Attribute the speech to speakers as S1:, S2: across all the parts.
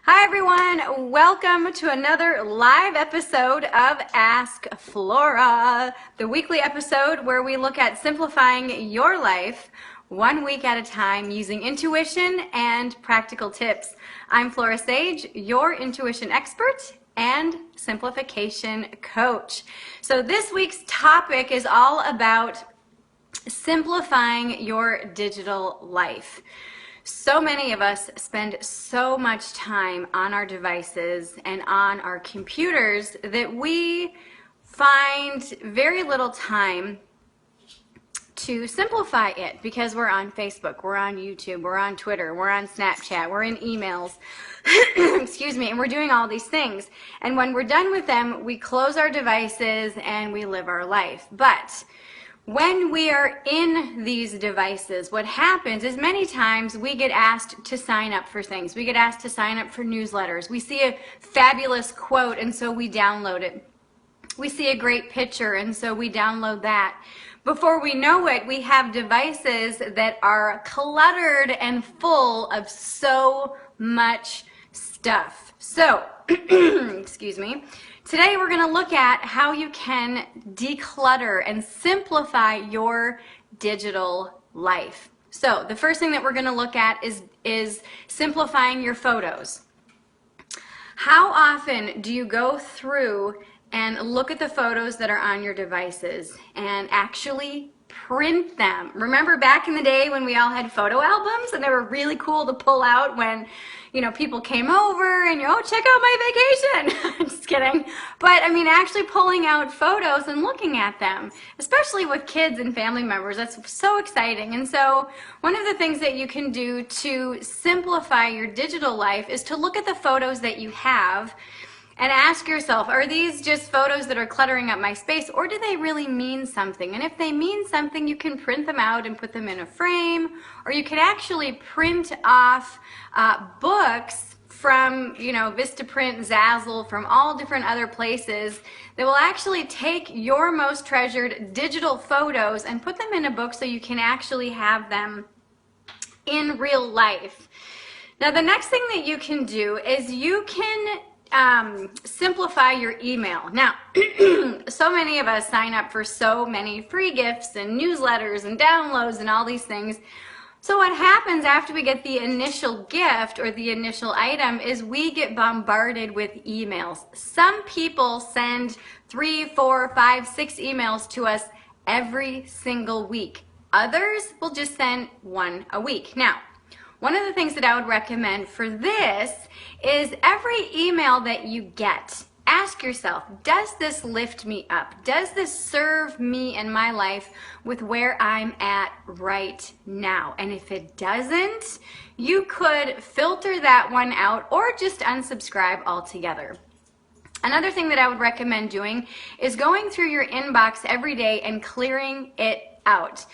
S1: Hi everyone, welcome to another live episode of Ask Flora, the weekly episode where we look at simplifying your life 1 week at a time using intuition and practical tips. I'm Flora Sage, your intuition expert and simplification coach. So this week's topic is all about simplifying your digital life. So many of us spend so much time on our devices and on our computers that we find very little time to simplify it because we're on Facebook, we're on YouTube, we're on Twitter, we're on Snapchat, we're in emails, excuse me, and we're doing all these things. And when we're done with them, we close our devices and we live our life. But when we are in these devices, what happens is many times we get asked to sign up for things. We get asked to sign up for newsletters. We see a fabulous quote and so we download it. We see a great picture and so we download that. Before we know it, we have devices that are cluttered and full of so much stuff. So, excuse me. Today we're going to look at how you can declutter and simplify your digital life. So the first thing that we're going to look at is simplifying your photos. How often do you go through and look at the photos that are on your devices and actually print them? Remember back in the day when we all had photo albums and they were really cool to pull out when, people came over and check out my vacation. Just kidding. But I mean, actually pulling out photos and looking at them, especially with kids and family members, that's so exciting. And so one of the things that you can do to simplify your digital life is to look at the photos that you have and ask yourself, are these just photos that are cluttering up my space, or do they really mean something? And if they mean something, you can print them out and put them in a frame, or you could actually print off books from, Vistaprint, Zazzle, from all different other places that will actually take your most treasured digital photos and put them in a book so you can actually have them in real life. Now, the next thing that you can do is you can simplify your email. Now, so many of us sign up for so many free gifts and newsletters and downloads and all these things. So what happens after we get the initial gift or the initial item is we get bombarded with emails. Some people send 3, 4, 5, 6 emails to us every single week. Others will just send 1 a week. Now, one of the things that I would recommend for this is every email that you get, ask yourself, does this lift me up? Does this serve me in my life with where I'm at right now? And if it doesn't, you could filter that one out or just unsubscribe altogether. Another thing that I would recommend doing is going through your inbox every day and clearing it out.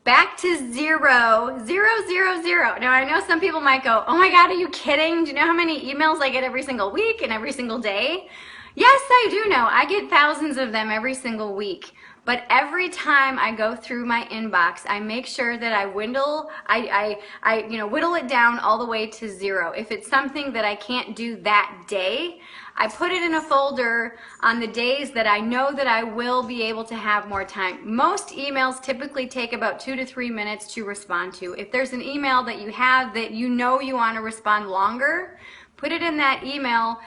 S1: Back to zero, zero, zero, zero. Now I know some people might go, oh my God, are you kidding? Do you know how many emails I get every single week and every single day? Yes, I do know. I get thousands of them every single week. But every time I go through my inbox, I make sure that I whittle it down all the way to 0. If it's something that I can't do that day, I put it in a folder on the days that I know that I will be able to have more time. Most emails typically take about 2 to 3 minutes to respond to. If there's an email that you have that you want to respond longer, put it in that email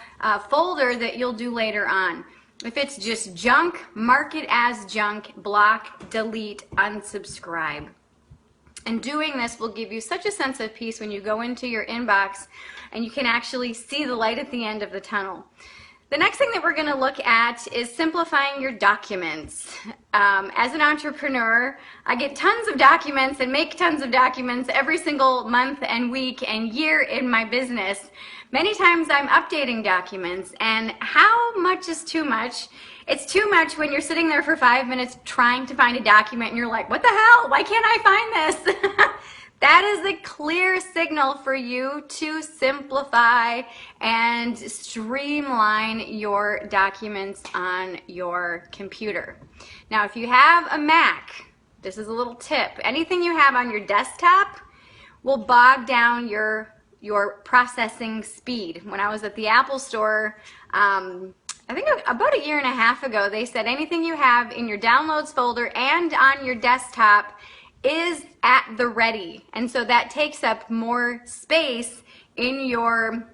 S1: folder that you'll do later on. If it's just junk, mark it as junk, block, delete, unsubscribe. And doing this will give you such a sense of peace when you go into your inbox and you can actually see the light at the end of the tunnel. The next thing that we're going to look at is simplifying your documents. As an entrepreneur, I get tons of documents and make tons of documents every single month and week and year in my business. Many times I'm updating documents, and how much is too much? It's too much when you're sitting there for 5 minutes trying to find a document and you're like, what the hell? Why can't I find this? That is a clear signal for you to simplify and streamline your documents on your computer. Now, if you have a Mac, this is a little tip. Anything you have on your desktop will bog down your your processing speed. When I was at the Apple store, I think about a year and a half ago, they said anything you have in your downloads folder and on your desktop is at the ready. And so that takes up more space in your,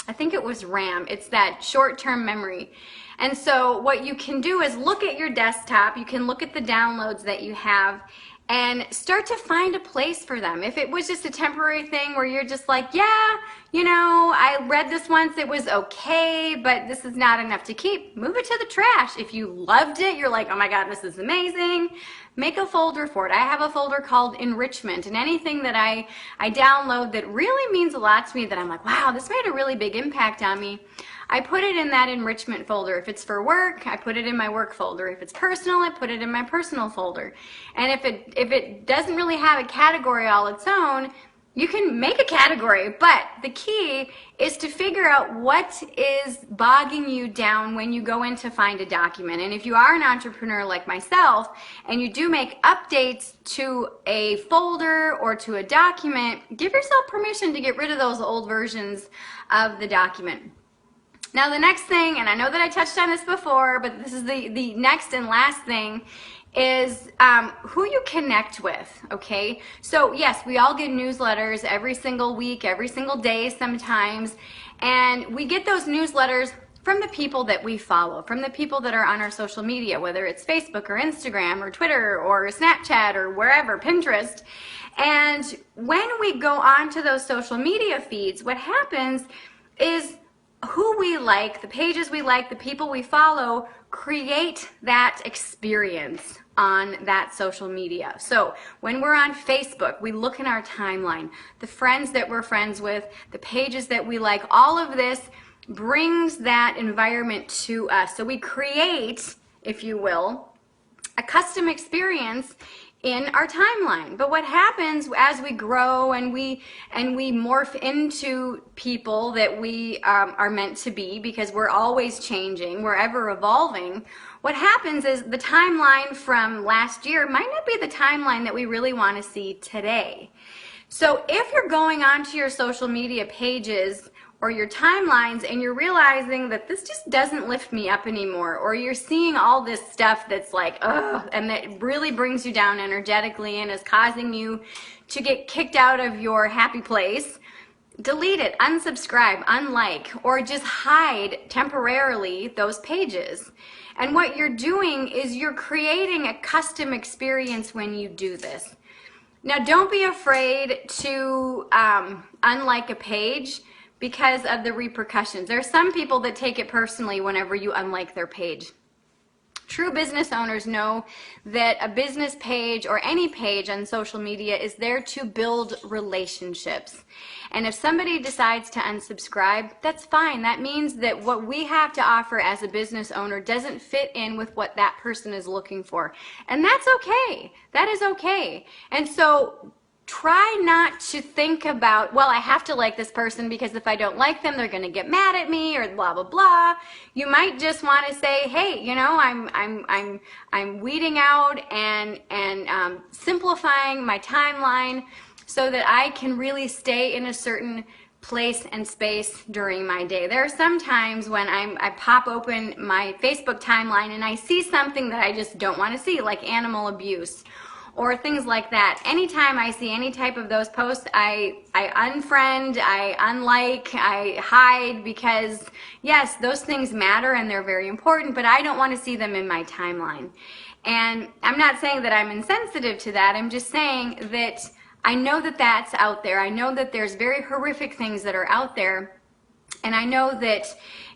S1: I think it was RAM. It's that short-term memory. And so what you can do is look at your desktop. You can look at the downloads that you have and start to find a place for them. If it was just a temporary thing where you're just like, yeah, you know, I read this once, it was okay, but this is not enough to keep, move it to the trash. If you loved it, you're like, oh my God, this is amazing, make a folder for it. I have a folder called enrichment, and anything that I download that really means a lot to me, that I'm like, wow, this made a really big impact on me, I put it in that enrichment folder. If it's for work, I put it in my work folder. If it's personal, I put it in my personal folder. And if it doesn't really have a category all its own, you can make a category, but the key is to figure out what is bogging you down when you go in to find a document. And if you are an entrepreneur like myself, and you do make updates to a folder or to a document, give yourself permission to get rid of those old versions of the document. Now the next thing, and I know that I touched on this before, but this is the next and last thing, is who you connect with, okay? So yes, we all get newsletters every single week, every single day sometimes, and we get those newsletters from the people that we follow, from the people that are on our social media, whether it's Facebook or Instagram or Twitter or Snapchat or wherever, Pinterest. And when we go onto those social media feeds, what happens is who we like, the pages we like, the people we follow, create that experience on that social media. So when we're on Facebook, we look in our timeline, the friends that we're friends with, the pages that we like, all of this brings that environment to us. So we create, if you will, a custom experience in our timeline. But what happens as we grow and we morph into people that we are meant to be, because we're always changing, we're ever evolving, what happens is the timeline from last year might not be the timeline that we really want to see today. So if you're going onto your social media pages or your timelines and you're realizing that this just doesn't lift me up anymore, or you're seeing all this stuff that's like, ugh, and that really brings you down energetically and is causing you to get kicked out of your happy place, delete it, unsubscribe, unlike, or just hide temporarily those pages. And what you're doing is you're creating a custom experience when you do this. Now, don't be afraid to unlike a page because of the repercussions. There are some people that take it personally whenever you unlike their page. True business owners know that a business page or any page on social media is there to build relationships. And if somebody decides to unsubscribe, that's fine. That means that what we have to offer as a business owner doesn't fit in with what that person is looking for. And that's okay. That is okay. And so try not to think about, well, I have to like this person because if I don't like them, they're going to get mad at me or blah, blah, blah. You might just want to say, hey, you know, I'm weeding out and simplifying my timeline so that I can really stay in a certain place and space during my day. There are some times when I pop open my Facebook timeline and I see something that I just don't want to see, like animal abuse or things like that. Anytime I see any type of those posts, I unfriend, I unlike, I hide, because yes, those things matter and they're very important, but I don't want to see them in my timeline. And I'm not saying that I'm insensitive to that. I'm just saying that I know that that's out there. I know that there's very horrific things that are out there, and I know that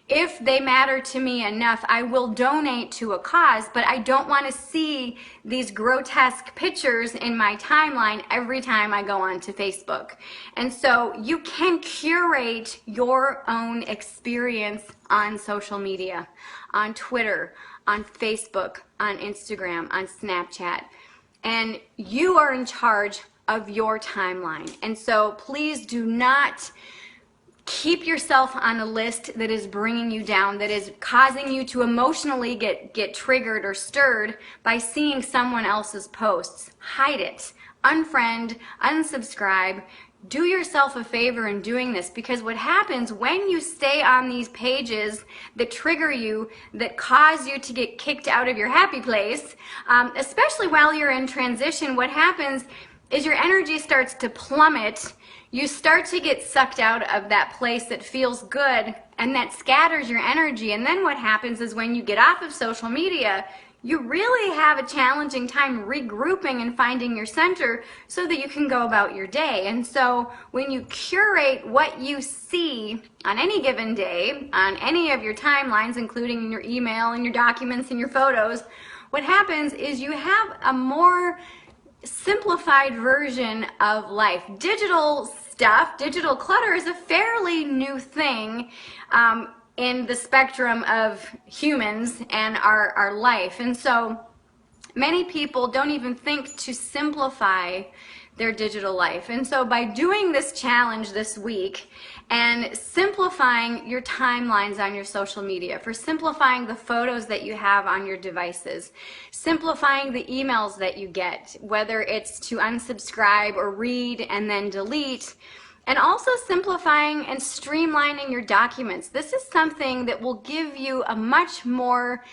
S1: if they matter to me enough, I will donate to a cause, but I don't want to see these grotesque pictures in my timeline every time I go onto Facebook. And so you can curate your own experience on social media, on Twitter, on Facebook, on Instagram, on Snapchat, and you are in charge of your timeline. And so please do not keep yourself on a list that is bringing you down, that is causing you to emotionally get triggered or stirred by seeing someone else's posts. Hide it. Unfriend, unsubscribe. do yourself a favor in doing this, because what happens when you stay on these pages that trigger you, that cause you to get kicked out of your happy place, especially while you're in transition, what happens is your energy starts to plummet. You start to get sucked out of that place that feels good, and that scatters your energy. And then what happens is when you get off of social media, you really have a challenging time regrouping and finding your center so that you can go about your day. And so when you curate what you see on any given day, on any of your timelines, including in your email and your documents and your photos, what happens is you have a more simplified version of life. Digital stuff, digital clutter is a fairly new thing in the spectrum of humans and our life. And so many people don't even think to simplify their digital life. And so by doing this challenge this week and simplifying your timelines on your social media, for simplifying the photos that you have on your devices, simplifying the emails that you get, whether it's to unsubscribe or read and then delete, and also simplifying and streamlining your documents. This is something that will give you a much more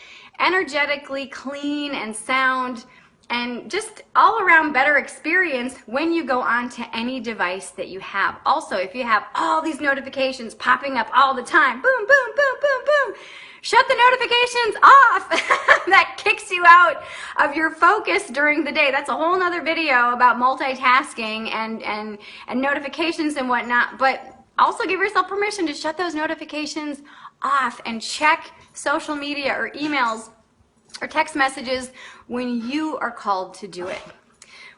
S1: energetically clean and sound and just all around better experience when you go on to any device that you have. Also, if you have all these notifications popping up all the time, boom, boom, boom, boom, boom, shut the notifications off. That kicks you out of your focus during the day. That's a whole nother video about multitasking and notifications and whatnot. But also give yourself permission to shut those notifications off and check social media or emails or text messages when you are called to do it.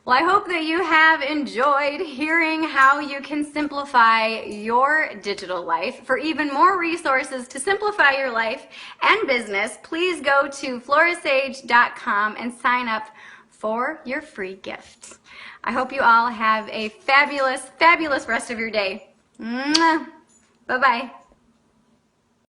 S1: Well, I hope that you have enjoyed hearing how you can simplify your digital life. For even more resources to simplify your life and business, please go to florasage.com and sign up for your free gift. I hope you all have a fabulous, fabulous rest of your day. Bye-bye.